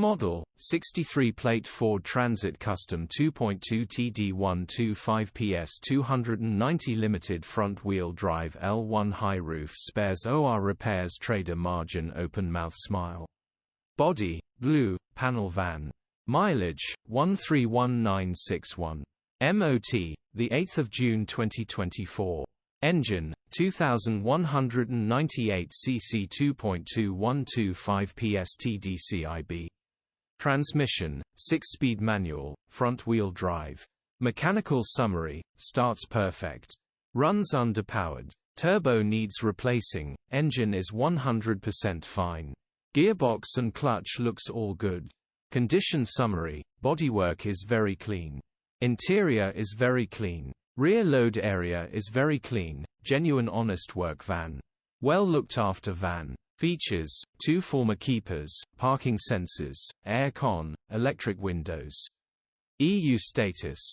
Model, 63-plate Ford Transit Custom 2.2TD 125PS 290 limited front-wheel drive L1 high roof spares OR repairs trader margin open mouth smile. Body, blue, panel van. Mileage, 131961. MOT, 8 June 2024. Engine, 2198 cc 2.2 TDCI-B. Transmission, 6-speed manual, front-wheel drive. Mechanical summary, starts perfect. Runs underpowered. Turbo needs replacing, engine is 100% fine. Gearbox and clutch looks all good. Condition summary, bodywork is very clean. Interior is very clean. Rear load area is very clean, genuine honest work van. Well looked after van. Features, 2 former keepers, parking sensors, air con, electric windows. EU status,